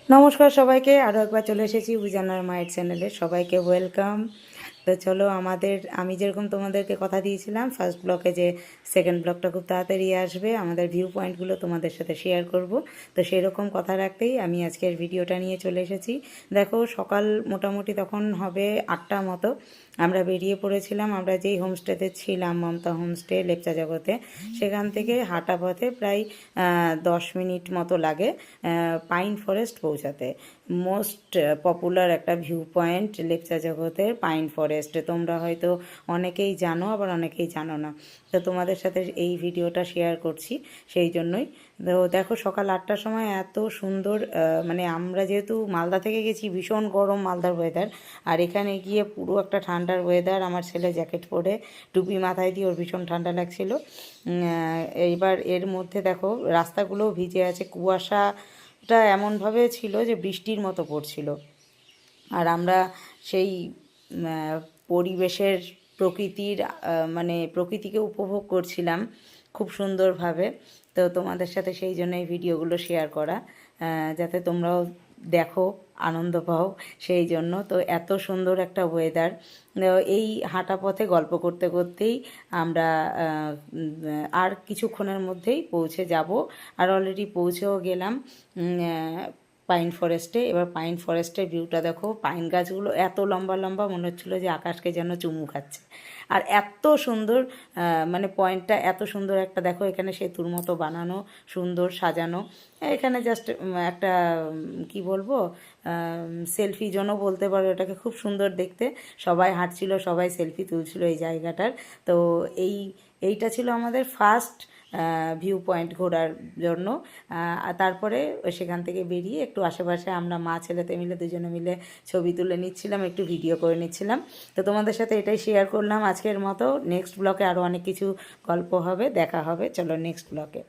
নমস্কার সবাইকে, আরও একবার চলে এসেছি উজানার মায়ের চ্যানেলে। সবাইকে ওয়েলকাম। তো চলো, আমি যেরকম তোমাদেরকে কথা দিয়েছিলাম ফার্স্ট ব্লকে যে সেকেন্ড ব্লকটা খুব তাড়াতাড়ি আসবে, আমাদের ভিউ পয়েন্টগুলো তোমাদের সাথে শেয়ার করব। তো সেই রকম কথা রাখতেই আমি আজকের ভিডিওটা নিয়ে চলে এসেছি। দেখো, সকাল মোটামুটি তখন হবে 8টা মতো। আমরা বেরিয়ে পড়েছিলাম। আমরা যেই হোমস্টেতে ছিলাম, মমতা হোমস্টে লেপচা জগতে, সেখান থেকে হাঁটা পথে প্রায় 10 মিনিট মতো লাগে পাইন ফরেস্ট পৌঁছাতে। মোস্ট পপুলার একটা ভিউ পয়েন্ট লেপচা জগতের পাইন ফরেস্ট। তোমরা হয়তো অনেকেই জানো, আবার অনেকেই জানো না। তো তোমাদের সাথে এই ভিডিওটা শেয়ার করছি সেই জন্যই। তো দেখো, সকাল 8টার সময় এত সুন্দর, মানে আমরা যেহেতু মালদা থেকে গেছি, ভীষণ গরম মালদার ওয়েদার, আর এখানে গিয়ে পুরো একটা ঠান্ডার ওয়েদার। আমার ছেলে জ্যাকেট পরে টুপি মাথায় দিয়ে, ওর ভীষণ ঠান্ডা লাগছিল। এইবার এর মধ্যে দেখো রাস্তাগুলোও ভিজে আছে, কুয়াশাটা এমনভাবে ছিল যে বৃষ্টির মতো পড়ছিল। আর আমরা সেই পরিবেশের প্রকৃতির মানে প্রকৃতিকে উপভোগ করছিলাম খুব সুন্দরভাবে। তো তোমাদের সাথে সেই জন্য এই ভিডিওগুলো শেয়ার করা, যাতে তোমরাও দেখো, আনন্দ পাও সেই জন্য। তো এত সুন্দর একটা ওয়েদার। এই হাঁটা পথে গল্প করতে করতেই আমরা আর কিছুক্ষণের মধ্যেই পৌঁছে যাব, আর অলরেডি পৌঁছেও গেলাম পাইন ফরেস্টে। এবার পাইন ফরেস্টের ভিউটা দেখো, পাইন গাছগুলো এত লম্বা লম্বা, মনে হচ্ছিলো যে আকাশকে যেন চুমু খাচ্ছে। আর এত সুন্দর, মানে পয়েন্টটা এত সুন্দর একটা, দেখো এখানে সেতুর মতো বানানো, সুন্দর সাজানো। এখানে জাস্ট একটা কি বলবো, সেলফি জোনও বলতে পারো এটাকে। খুব সুন্দর দেখতে, সবাই হাঁটছিল, সবাই সেলফি তুলছিল এই জায়গাটার। তো এইটা ছিল আমাদের ফার্স্ট ভিউ পয়েন্ট ঘোরার জন্য। আর তারপরে সেখান থেকে বেরিয়ে একটু আশেপাশে আমরা মা ছেলেতে মিলে দুজনে মিলে ছবি তুলে নিচ্ছিলাম, একটু ভিডিও করে নিচ্ছিলাম। তো তোমাদের সাথে এটাই শেয়ার করলাম আজকের মতো। নেক্সট ব্লকে আরও অনেক কিছু গল্প হবে, দেখা হবে। চলো নেক্সট ব্লকে।